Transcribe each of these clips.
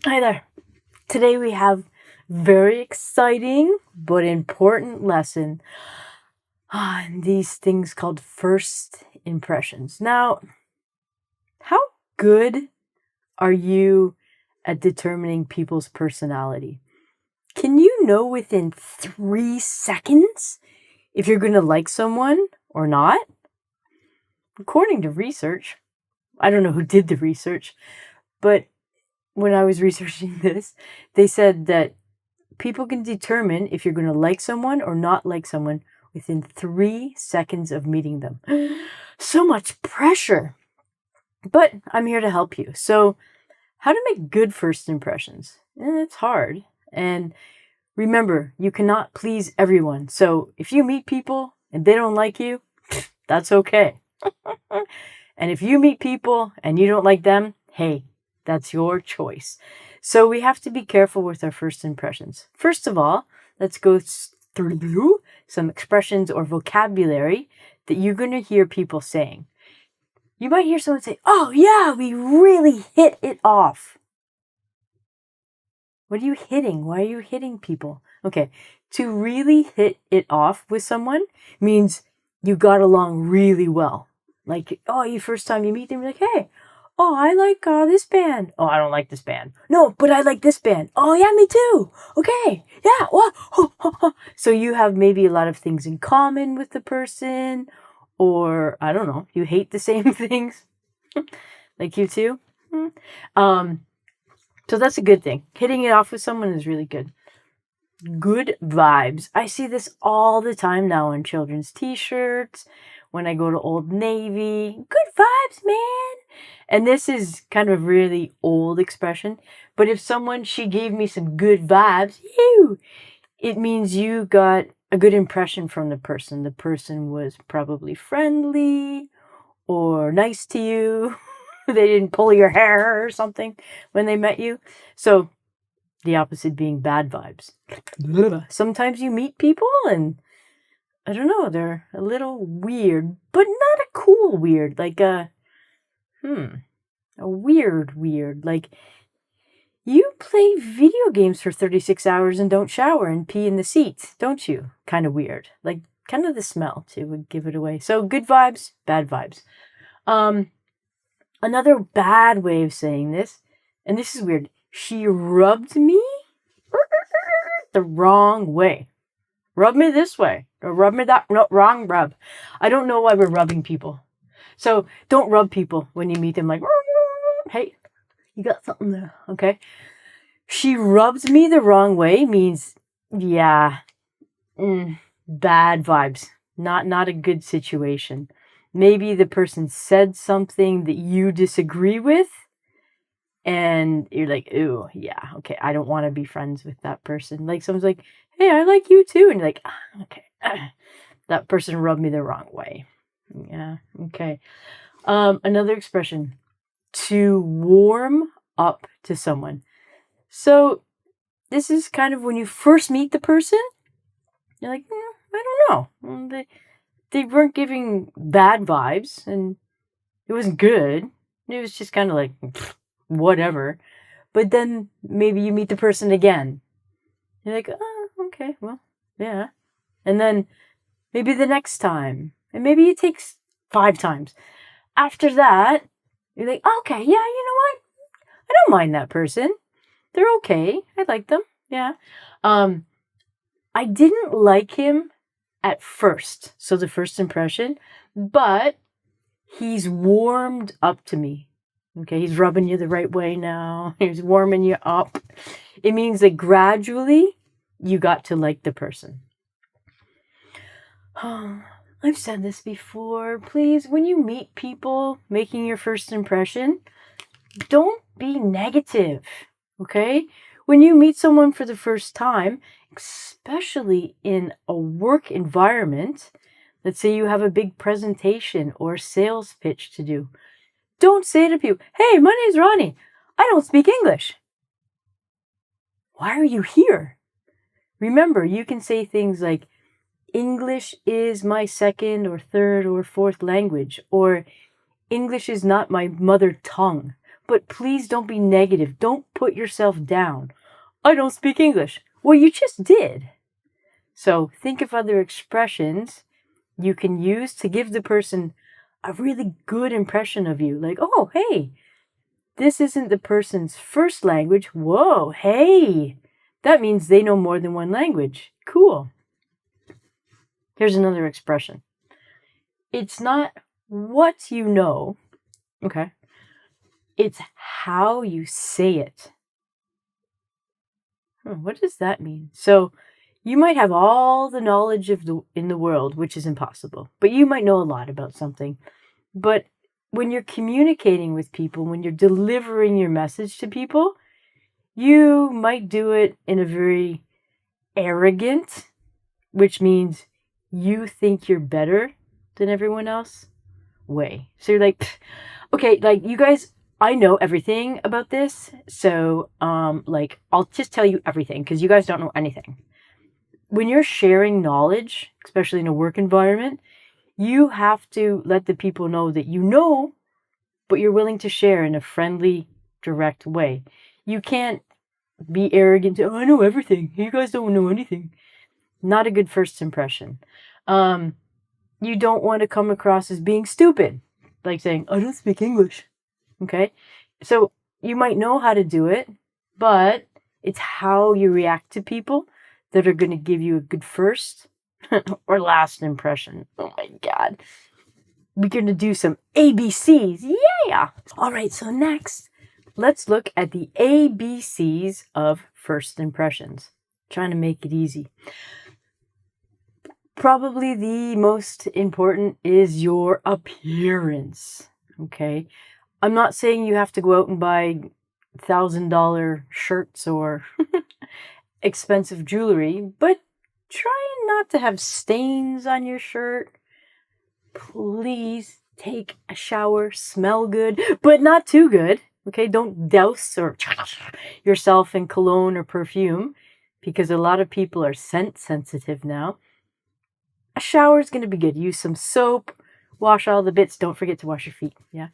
Hi there. Today we have very exciting but important lesson on these things called first impressions. Now, how good are you at determining people's personality? Can you know within 3 seconds if you're going to like someone or not? According to research, I don't know who did the research, but when I was researching this, they said that people can determine if you're going to like someone or not like someone within 3 seconds of meeting them. So much pressure. But I'm here to help you. So, how to make good first impressions? It's hard. And remember, you cannot please everyone. So, if you meet people and they don't like you, that's okay. And if you meet people and you don't like them, hey, that's your choice. So we have to be careful with our first impressions. First of all, let's go through some expressions or vocabulary that you're going to hear people saying. You might hear someone say, "Oh yeah, we really hit it off." What are you hitting? Why are you hitting people? Okay, to really hit it off with someone means you got along really well. Like, you first time you meet them, you're like, "Hey, I like this band." "Oh, I don't like this band." "No, but I like this band." "Oh, yeah, me too." "Okay, yeah, well." So you have maybe a lot of things in common with the person, or I don't know, you hate the same things, like you too. So that's a good thing. Hitting it off with someone is really good. Good vibes. I see this all the time now on children's t-shirts, when I go to Old Navy. Good vibes, man. And this is kind of a really old expression, but if she gave me some good vibes, it means you got a good impression from the person. The person was probably friendly or nice to you. They didn't pull your hair or something when they met you. So the opposite being bad vibes. Sometimes you meet people and I don't know, they're a little weird, but not a cool weird, like a weird. Like, you play video games for 36 hours and don't shower and pee in the seat, don't you? Kind of weird. Like, kind of the smell, too, would give it away. So, good vibes, bad vibes. Another bad way of saying this, and this is weird, she rubbed me the wrong way. Rub me this way, or rub me that, no, wrong rub. I don't know why we're rubbing people. So don't rub people when you meet them like, "Hey, you got something there," okay? She rubbed me the wrong way means, yeah, bad vibes. Not a good situation. Maybe the person said something that you disagree with, and you're like, "Ooh, yeah, okay, I don't want to be friends with that person." Like, someone's like, "Hey, I like you too," and you're like, "Okay, that person rubbed me the wrong way." Yeah, okay. Another expression, to warm up to someone. So this is kind of when you first meet the person, you're like, I don't know. They weren't giving bad vibes, and it wasn't good. It was just kind of like, whatever. But then maybe you meet the person again. You're like, "Oh, okay, well, yeah." And then maybe the next time. And maybe it takes 5 times. After that, you're like, "Okay, yeah, you know what? I don't mind that person. They're okay. I like them." Yeah. I didn't like him at first. So the first impression, but he's warmed up to me. Okay, he's rubbing you the right way now. He's warming you up. It means that gradually you got to like the person. I've said this before. Please, when you meet people making your first impression, don't be negative. Okay? When you meet someone for the first time, especially in a work environment, let's say you have a big presentation or sales pitch to do, don't say to people, "Hey, my name's Ronnie. I don't speak English." Why are you here? Remember, you can say things like, "English is my second or third or fourth language," or "English is not my mother tongue." But please don't be negative. Don't put yourself down. I don't speak English. Well, you just did. So think of other expressions you can use to give the person a really good impression of you. Like, oh, hey, this isn't the person's first language. Whoa, hey, that means they know more than one language. Cool. Here's another expression. It's not what you know, okay? It's how you say it. What does that mean? So you might have all the knowledge in the world, which is impossible, but you might know a lot about something. But when you're communicating with people, when you're delivering your message to people, you might do it in a very arrogant, which means you think you're better than everyone else way. So you're like, okay, like you guys, I know everything about this. So, like, I'll just tell you everything because you guys don't know anything. When you're sharing knowledge, especially in a work environment, you have to let the people know that you know, but you're willing to share in a friendly, direct way. You can't be arrogant. Oh, I know everything. You guys don't know anything. Not a good first impression. You don't want to come across as being stupid, like saying, I don't speak English. Okay? So you might know how to do it, but it's how you react to people that are going to give you a good first or last impression. Oh my God. We're going to do some ABCs. Yeah. All right. So next, let's look at the ABCs of first impressions. Trying to make it easy. Probably the most important is your appearance. Okay. I'm not saying you have to go out and buy $1,000 shirts or expensive jewelry, but try not to have stains on your shirt. Please take a shower, smell good, but not too good. Okay, don't douse or yourself in cologne or perfume because a lot of people are scent sensitive now. A shower is going to be good. Use some soap, wash all the bits. Don't forget to wash your feet. Yeah.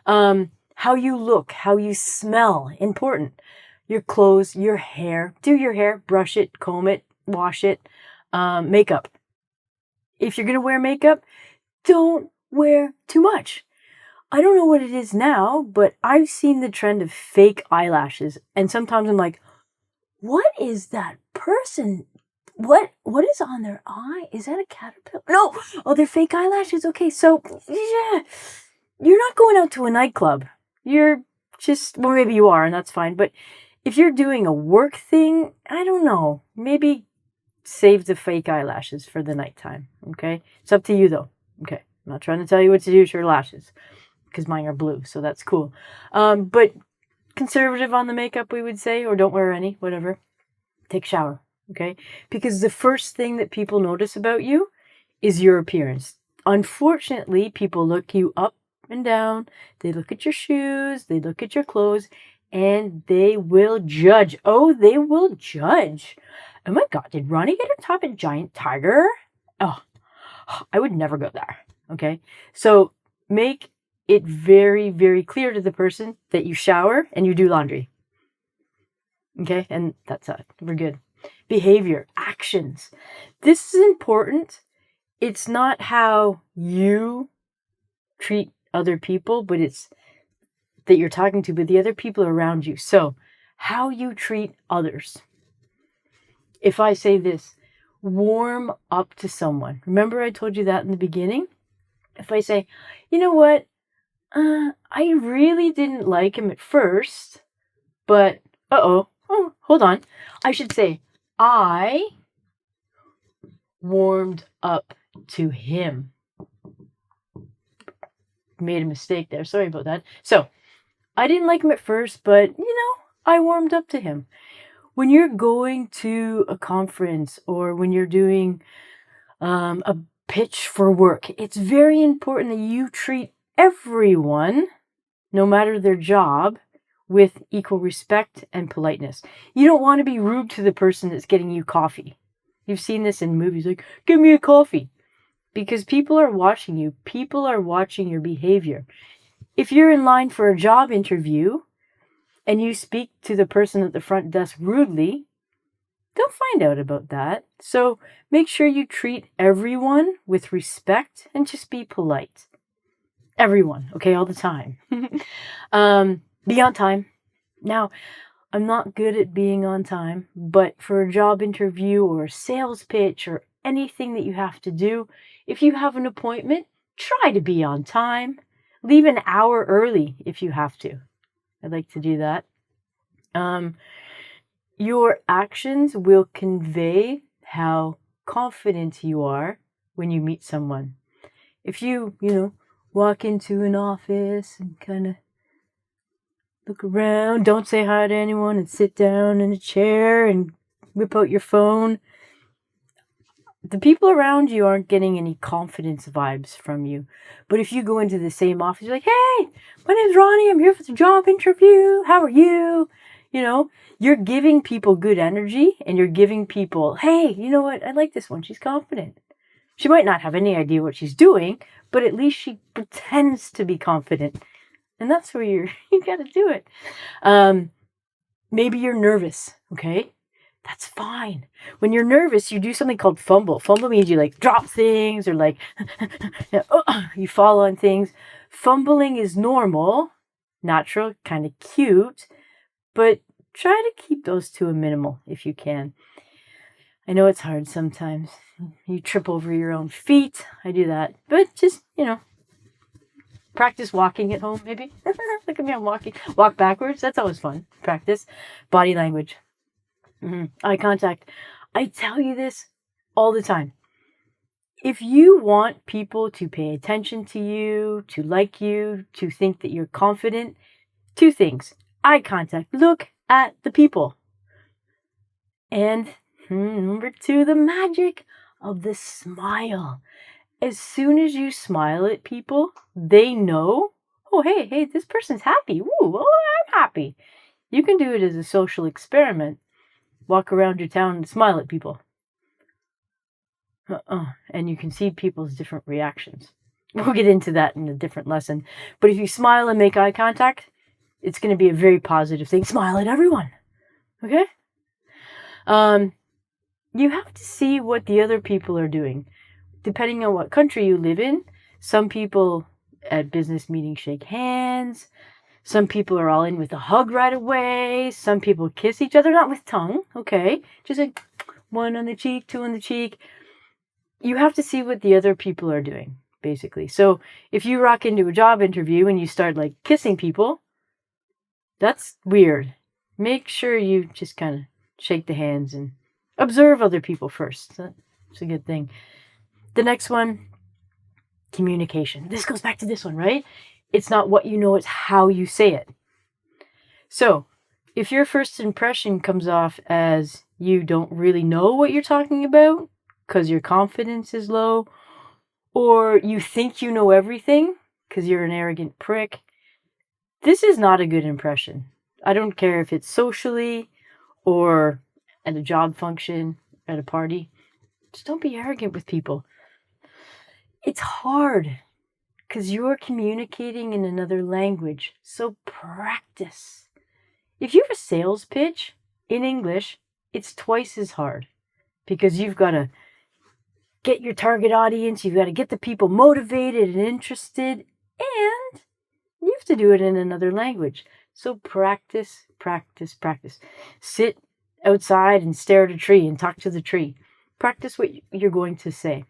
How you look, how you smell, important. Your clothes, your hair. Do your hair, brush it, comb it, wash it. Makeup. If you're going to wear makeup, don't wear too much. I don't know what it is now, but I've seen the trend of fake eyelashes. And sometimes I'm like, what is that person? What is on their eye? Is that a caterpillar? No. Oh, they're fake eyelashes. Okay, so yeah. You're not going out to a nightclub. You're just, well, maybe you are, and that's fine. But if you're doing a work thing, I don't know. Maybe save the fake eyelashes for the nighttime. Okay? It's up to you, though. Okay? I'm not trying to tell you what to do with your lashes because mine are blue, so that's cool. But conservative on the makeup, we would say, or don't wear any, whatever. Take a shower. Okay? Because the first thing that people notice about you is your appearance. Unfortunately, people look you up and down, they look at your shoes, they look at your clothes, and they will judge. Oh, they will judge. Oh my God, did Ronnie get her top a giant tiger? Oh, I would never go there. Okay, so make it very, very clear to the person that you shower and you do laundry. Okay, and that's it. We're good. Behavior, actions. This is important. It's not how you treat other people, but it's that you're talking to, but the other people around you. So how you treat others. If I say this, warm up to someone. Remember I told you that in the beginning? If I say, you know what? I really didn't like him at first, but oh, hold on. I should say, I warmed up to him. Made a mistake there. Sorry about that. So, I didn't like him at first, but, I warmed up to him. When you're going to a conference or when you're doing a pitch for work, it's very important that you treat everyone, no matter their job, with equal respect and politeness. You don't want to be rude to the person that's getting you coffee. You've seen this in movies, like, give me a coffee. Because people are watching you. People are watching your behavior. If you're in line for a job interview and you speak to the person at the front desk rudely, they'll find out about that. So make sure you treat everyone with respect and just be polite. Everyone, okay, all the time. Be on time. Now, I'm not good at being on time, but for a job interview or a sales pitch or anything that you have to do, if you have an appointment, try to be on time. Leave an hour early if you have to. I'd like to do that. Your actions will convey how confident you are when you meet someone. If you walk into an office and kind of look around, don't say hi to anyone, and sit down in a chair and whip out your phone, the people around you aren't getting any confidence vibes from you. But if you go into the same office, you're like, hey, my name's Ronnie, I'm here for the job interview, how are you? You're giving people good energy, and you're giving people, hey, you know what, I like this one, she's confident. She might not have any idea what she's doing, but at least she pretends to be confident. And that's where you got to do it. Maybe you're nervous, okay? That's fine. When you're nervous, you do something called fumble. Fumble means you drop things or you fall on things. Fumbling is normal, natural, kind of cute, but try to keep those to a minimal if you can. I know it's hard sometimes. You trip over your own feet. I do that. But just, practice walking at home, maybe. Look at me, I'm walking. Walk backwards. That's always fun. Practice. Body language. Eye contact. I tell you this all the time. If you want people to pay attention to you, to like you, to think that you're confident, 2 things. Eye contact. Look at the people. And number 2, the magic of the smile. As soon as you smile at people, they know, oh, hey, this person's happy. Ooh, I'm happy. You can do it as a social experiment. Walk around your town and smile at people. And you can see people's different reactions. We'll get into that in a different lesson. But if you smile and make eye contact, it's going to be a very positive thing. Smile at everyone. Okay? You have to see what the other people are doing. Depending on what country you live in, some people at business meetings shake hands. Some people are all in with a hug right away. Some people kiss each other, not with tongue, okay? Just 1 on the cheek, 2 on the cheek. You have to see what the other people are doing, basically. So if you rock into a job interview and you start kissing people, that's weird. Make sure you just kind of shake the hands and observe other people first. That's a good thing. The next one, communication. This goes back to this one, right? It's not what you know, it's how you say it. So, if your first impression comes off as you don't really know what you're talking about because your confidence is low, or you think you know everything because you're an arrogant prick, this is not a good impression. I don't care if it's socially or at a job function, at a party. Just don't be arrogant with people. It's hard because you're communicating in another language, so practice. If you have a sales pitch in English, it's twice as hard because you've got to get your target audience, you've got to get the people motivated and interested, and you have to do it in another language. So practice, practice, practice. Sit outside and stare at a tree and talk to the tree. Practice what you're going to say.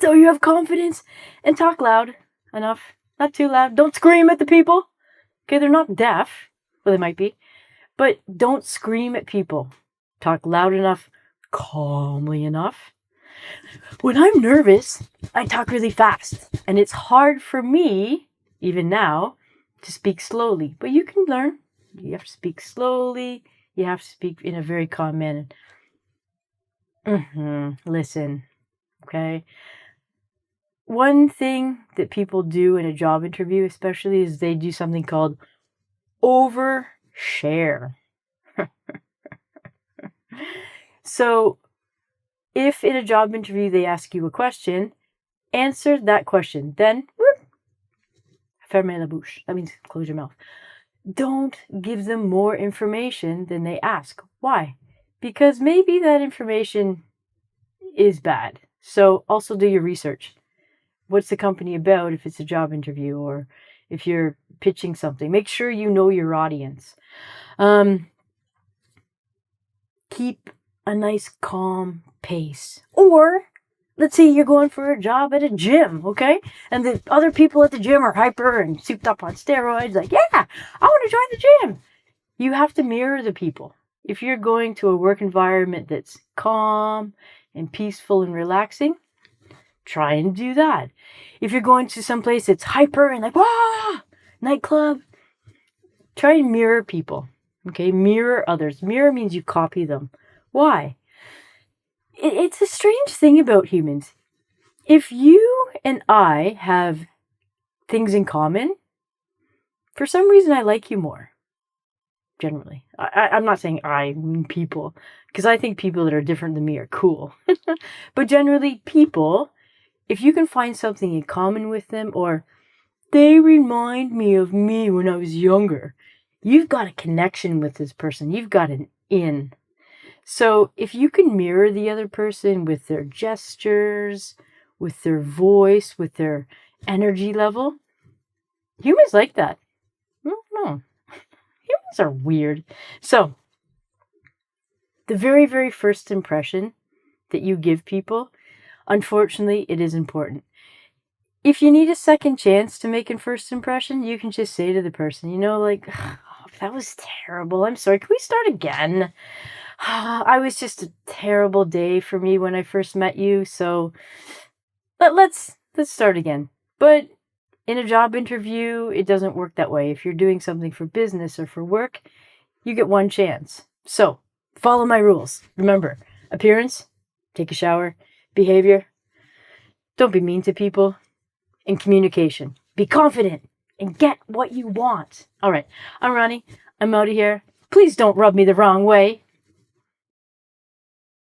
So you have confidence and talk loud enough. Not too loud. Don't scream at the people. Okay, they're not deaf. Well, they might be. But don't scream at people. Talk loud enough, calmly enough. When I'm nervous, I talk really fast. And it's hard for me, even now, to speak slowly. But you can learn. You have to speak slowly. You have to speak in a very calm manner. Listen, okay? One thing that people do in a job interview especially is they do something called overshare. So if in a job interview they ask you a question, answer that question. Then Fermez la bouche. That means close your mouth. Don't give them more information than they ask. Why? Because maybe that information is bad. So also do your research. What's the company about if it's a job interview or if you're pitching something? Make sure you know your audience. Keep a nice calm pace. Or let's say you're going for a job at a gym, okay? And the other people at the gym are hyper and souped up on steroids. Like, yeah, I want to join the gym. You have to mirror the people. If you're going to a work environment that's calm and peaceful and relaxing, try and do that. If you're going to some place that's hyper and like, wah, nightclub, try and mirror people. Okay, mirror others. Mirror means you copy them. Why? It's a strange thing about humans. If you and I have things in common, for some reason I like you more. Generally. I'm not saying I mean people, because I think people that are different than me are cool. But generally, people, if you can find something in common with them, or they remind me of me when I was younger, you've got a connection with this person. You've got an in. So if you can mirror the other person with their gestures, with their voice, with their energy level, humans like that. I don't know. Humans are weird. So the very, very first impression that you give people, unfortunately, it is important. If you need a second chance to make a first impression, you can just say to the person, like, oh, that was terrible. I'm sorry. Can we start again? I was just a terrible day for me when I first met you. So let's start again. But in a job interview, it doesn't work that way. If you're doing something for business or for work, you get one chance. So follow my rules. Remember, appearance, take a shower, behavior, don't be mean to people, and communication. Be confident and get what you want. All right, I'm Ronnie. I'm out of here. Please don't rub me the wrong way.